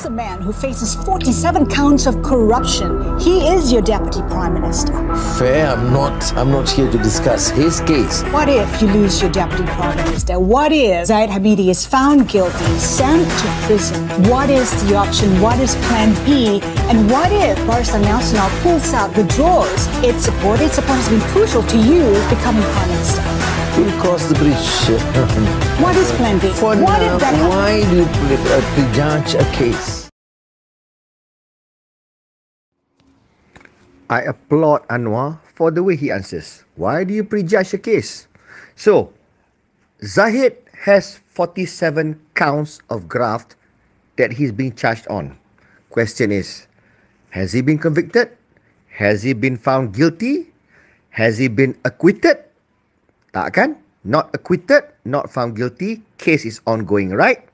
is a man who faces 47 counts of corruption. He is your Deputy Prime Minister. Fair, I'm not here to discuss his case. What if you lose your Deputy Prime Minister? What if Zahid Hamidi is found guilty, sent to prison? What is the option? What is Plan B? And what if Barisan Nelson now pulls out, withdraws its support? Its support has been crucial to you becoming Prime Minister. We'll cross the bridge. What is Plan B? For what now, if that happens? why do you prejudge a case? I applaud Anwar for the way he answers. Why do you prejudge a case? So, Zahid has 47 counts of graft that he's being charged on. Question is, has he been convicted? Has he been found guilty? Has he been acquitted? Tak kan? Not acquitted, not found guilty. Case is ongoing, right?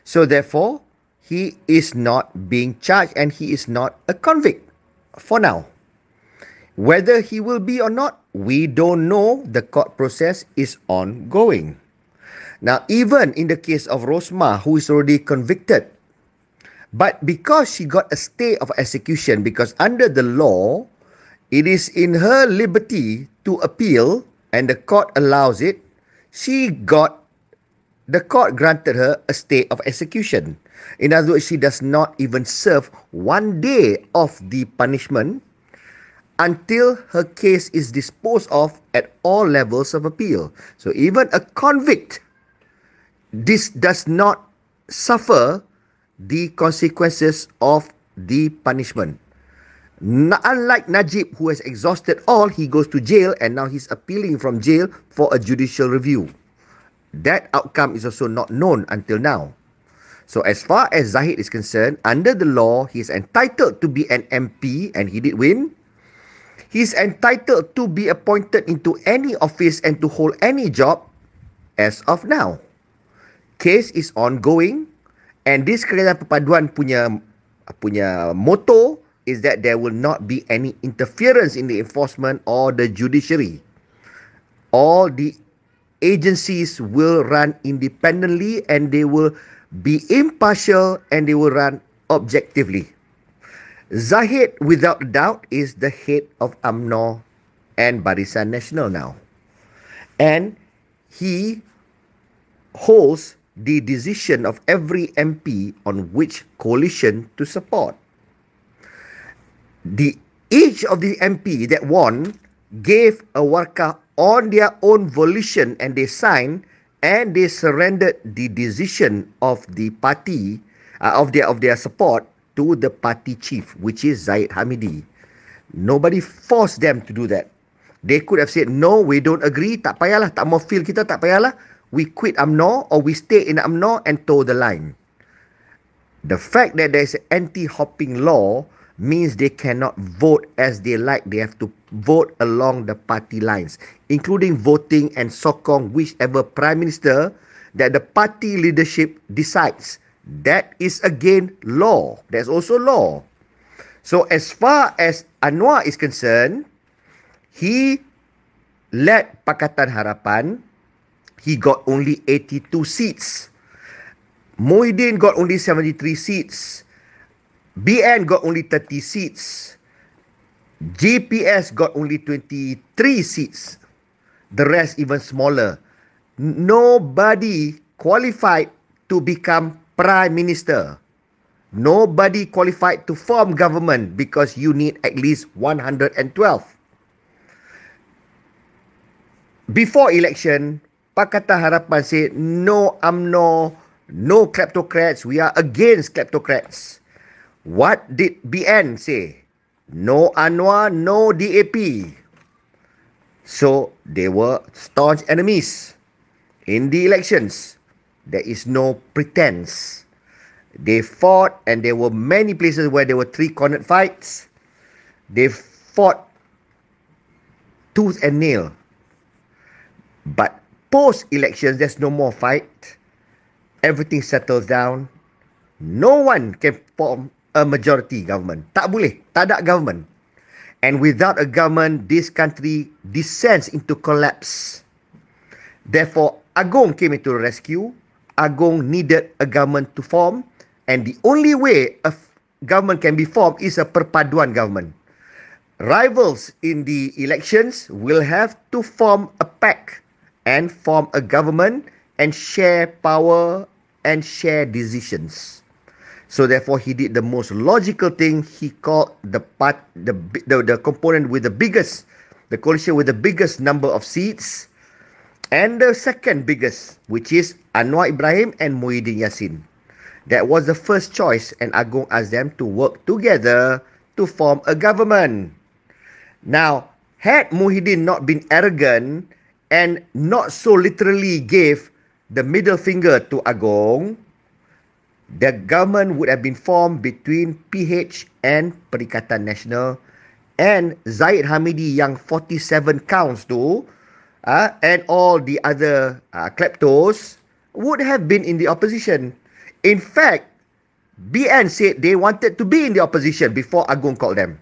So therefore, he is not being charged and he is not a convict for now. Whether he will be or not, we don't know. The court process is ongoing. Now, even in the case of Rosmah, who is already convicted, but because she got a stay of execution, because under the law, it is in her liberty to appeal and the court allows it, the court granted her a stay of execution. In other words, she does not even serve 1 day of the punishment until her case is disposed of at all levels of appeal. So even a convict, this does not suffer the consequences of the punishment. Unlike Najib, who has exhausted all, he goes to jail and now he's appealing from jail for a judicial review. That outcome is also not known until now. So as far as Zahid is concerned, under the law, he is entitled to be an MP and he did win. He is entitled to be appointed into any office and to hold any job as of now. Case is ongoing and this Kerajaan Perpaduan punya motto is that there will not be any interference in the enforcement or the judiciary. All the agencies will run independently and they will be impartial and they will run objectively. Zahid, without doubt, is the head of UMNO and Barisan Nasional now. And he holds the decision of every MP on which coalition to support. Each of the MP that won gave a warqah on their own volition and they signed and they surrendered the decision of the party, of their support to the party chief, which is Zahid Hamidi. Nobody forced them to do that. They could have said, no, we don't agree, tak payahlah, tak mau feel kita, tak payahlah. We quit UMNO or we stay in UMNO and toe the line. The fact that there is an anti-hopping law means they cannot vote as they like. They have to vote along the party lines, including voting and sokong whichever prime minister that the party leadership decides. That is again law. There's also law. So as far as Anwar is concerned, he led Pakatan Harapan. He got only 82 seats. Muhyiddin got only 73 seats. BN got only 30 seats. GPS got only 23 seats. The rest even smaller. Nobody qualified to become Prime Minister. Nobody qualified to form government because you need at least 112. Before election, Pakatan Harapan said, no UMNO, no kleptocrats, we are against kleptocrats. What did BN say? No Anwar, no DAP. So they were staunch enemies in the elections. There is no pretense. They fought and there were many places where there were three-cornered fights. They fought tooth and nail. But post-elections, there's no more fight. Everything settles down. No one can form a majority government. Tak boleh. Tak ada government. And without a government, this country descends into collapse. Therefore, Agong came into the rescue. Agong needed a government to form. And the only way a government can be formed is a perpaduan government. Rivals in the elections will have to form a pact and form a government and share power and share decisions. So therefore, he did the most logical thing. He called the component with the biggest, the coalition with the biggest number of seats, and the second biggest, which is Anwar Ibrahim and Muhyiddin Yassin. That was the first choice, and Agong asked them to work together to form a government. Now, had Muhyiddin not been arrogant and not so literally gave the middle finger to Agong, the government would have been formed between PH and Perikatan Nasional, and Zahid Hamidi yang 47 counts tu, and all the other kleptos would have been in the opposition. In fact, BN said they wanted to be in the opposition before Agong called them.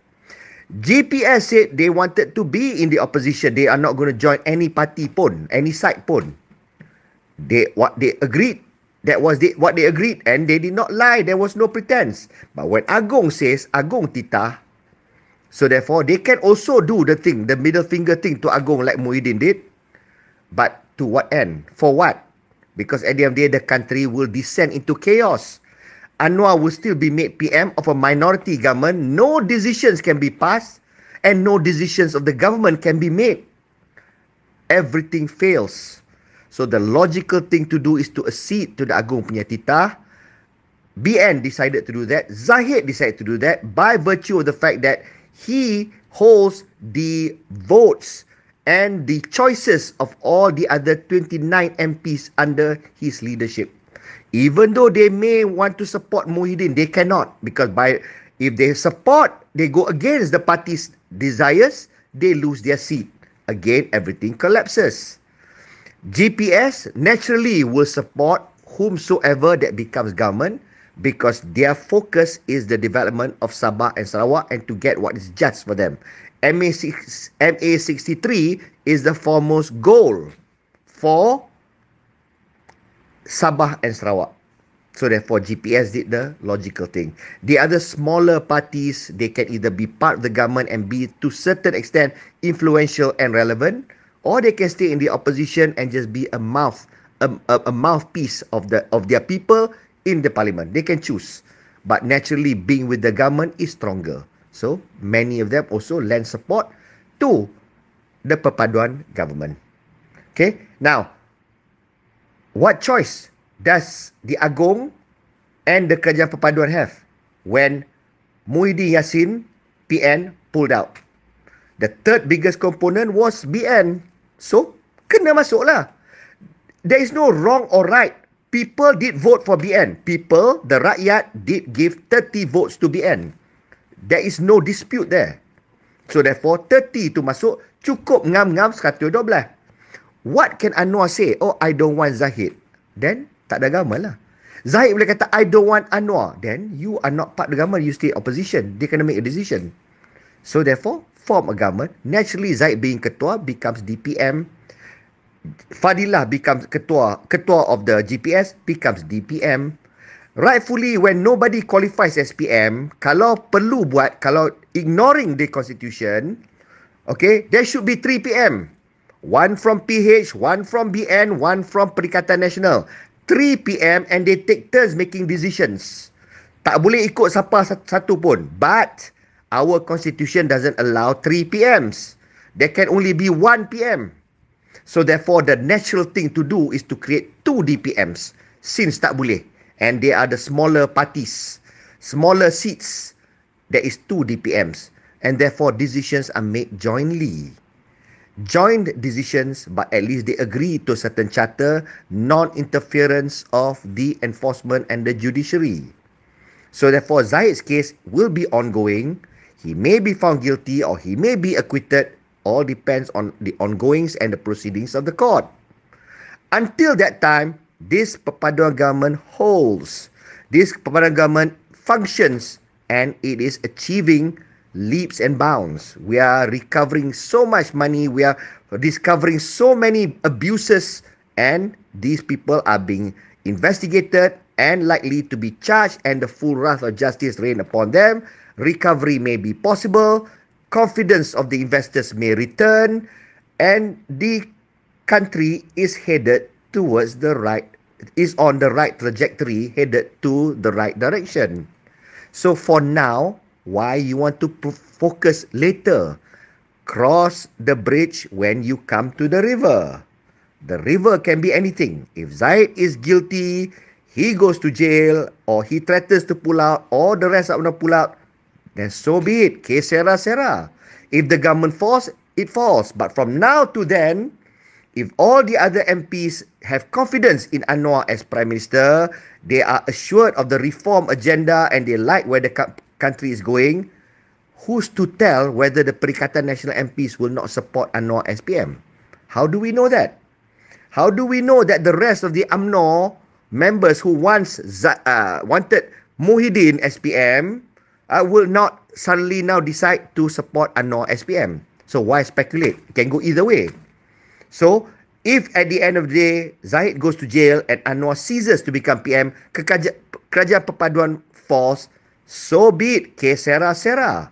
GPS said they wanted to be in the opposition. They are not going to join any party pun, any side pun. What they agreed, that was what they agreed, and they did not lie. There was no pretense. But when Agong says, Agong titah, so therefore they can also do the thing, the middle finger thing to Agong like Muhyiddin did. But to what end? For what? Because at the end of the day, the country will descend into chaos. Anwar will still be made PM of a minority government. No decisions can be passed and no decisions of the government can be made. Everything fails. So the logical thing to do is to accede to the Agong punya titah. BN decided to do that. Zahid decided to do that by virtue of the fact that he holds the votes and the choices of all the other 29 MPs under his leadership. Even though they may want to support Muhyiddin, they cannot, because if they support, they go against the party's desires, they lose their seat. Again, everything collapses. GPS naturally will support whomsoever that becomes government, because their focus is the development of Sabah and Sarawak and to get what is just for them. MA63 is the foremost goal for Sabah and Sarawak. So therefore, GPS did the logical thing. The other smaller parties, they can either be part of the government and be to certain extent influential and relevant, or they can stay in the opposition and just be a mouthpiece of their people in the parliament. They can choose. But naturally, being with the government is stronger. So many of them also lend support to the perpaduan government. Okay, now, what choice does the Agong and the Kerajaan Perpaduan have when Muhyiddin Yassin, PN, pulled out? The third biggest component was BN. So, kena masuklah. There is no wrong or right. People did vote for BN. People, the rakyat, did give 30 votes to BN. There is no dispute there. So therefore, 30 tu masuk, cukup ngam-ngam 112. What can Anwar say? Oh, I don't want Zahid. Then, tak ada government lah. Zahid boleh kata, I don't want Anwar. Then, you are not part of the government. You stay opposition. They kena make a decision. So therefore, form a government. Naturally, Zahid being ketua becomes DPM. Fadilah becomes ketua of the GPS, becomes DPM. Rightfully, when nobody qualifies as PM, kalau ignoring the constitution, okay, there should be 3 PM. One from PH, one from BN, one from Perikatan Nasional. 3 PM and they take turns making decisions. Tak boleh ikut siapa satu pun. But our constitution doesn't allow 3 PMs. There can only be 1 PM. So therefore, the natural thing to do is to create 2 DPMs. Since tak boleh. And they are the smaller parties, smaller seats. There is 2 DPMs. And therefore, decisions are made jointly. Joint decisions, but at least they agree to a certain charter, non-interference of the enforcement and the judiciary. So therefore, Zahid's case will be ongoing. He may be found guilty or he may be acquitted. All depends on the ongoings and the proceedings of the court. Until that time, this perpaduan government holds. This perpaduan government functions and it is achieving leaps and bounds. We are recovering so much money. We are discovering so many abuses and these people are being investigated and likely to be charged, and the full wrath of justice reign upon them. Recovery may be possible, confidence of the investors may return, and the country is headed towards the right, is on the right trajectory, headed to the right direction. So for now, why you want to focus later? Cross the bridge when you come to the river. The river can be anything. If Zaid is guilty, he goes to jail, or he threatens to pull out, or the rest are going to pull out, then so be it. Que sera, sera. If the government falls, it falls. But from now to then, if all the other MPs have confidence in Anwar as Prime Minister, they are assured of the reform agenda and they like where the country is going, who's to tell whether the Perikatan Nasional MPs will not support Anwar as PM? How do we know that? How do we know that the rest of the UMNO members who once wanted Muhyiddin as PM will not suddenly now decide to support Anwar as PM? So why speculate? It can go either way. So, if at the end of the day, Zahid goes to jail and Anwar ceases to become PM, Kerajaan Perpaduan falls, so be it. Que sera, sera.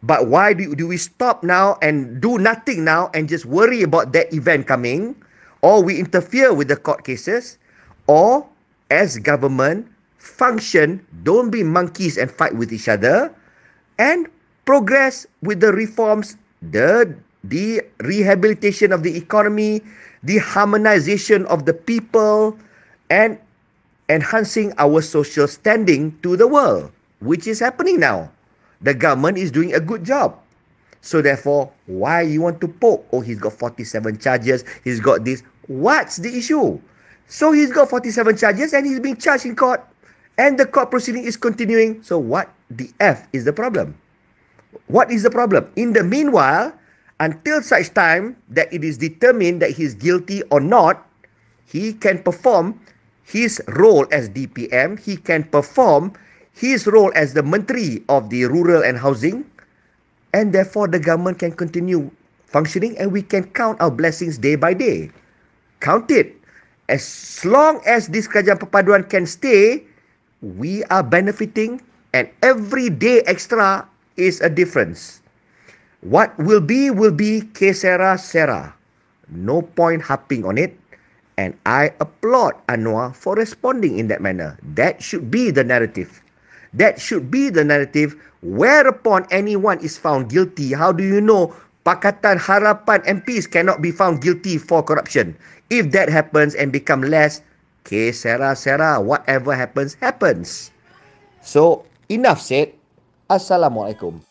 But why do we stop now and do nothing now and just worry about that event coming? Or we interfere with the court cases? Or, as government, function, don't be monkeys and fight with each other, and progress with the reforms, the rehabilitation of the economy, the harmonization of the people, and enhancing our social standing to the world, which is happening now. The government is doing a good job. So therefore, why you want to poke? Oh, he's got 47 charges, he's got this. What's the issue? So he's got 47 charges and he's being charged in court, and the court proceeding is continuing. So what the F is the problem? What is the problem? In the meanwhile, until such time that it is determined that he is guilty or not, he can perform his role as DPM, he can perform his role as the Menteri of the Rural and Housing, and therefore the government can continue functioning and we can count our blessings day by day. Count it. As long as this Kerajaan Perpaduan can stay, we are benefiting, and every day extra is a difference. What will be, que sera, sera. No point harping on it. And I applaud Anwar for responding in that manner. That should be the narrative. That should be the narrative. Whereupon anyone is found guilty, how do you know Pakatan Harapan MPs cannot be found guilty for corruption? If that happens and become less, que sera, sera. Whatever happens, happens. So, enough said. Assalamualaikum.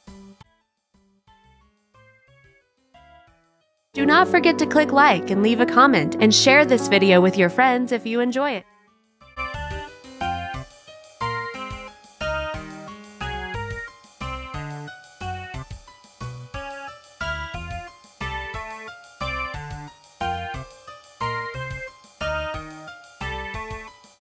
Do not forget to click like and leave a comment and share this video with your friends if you enjoy it.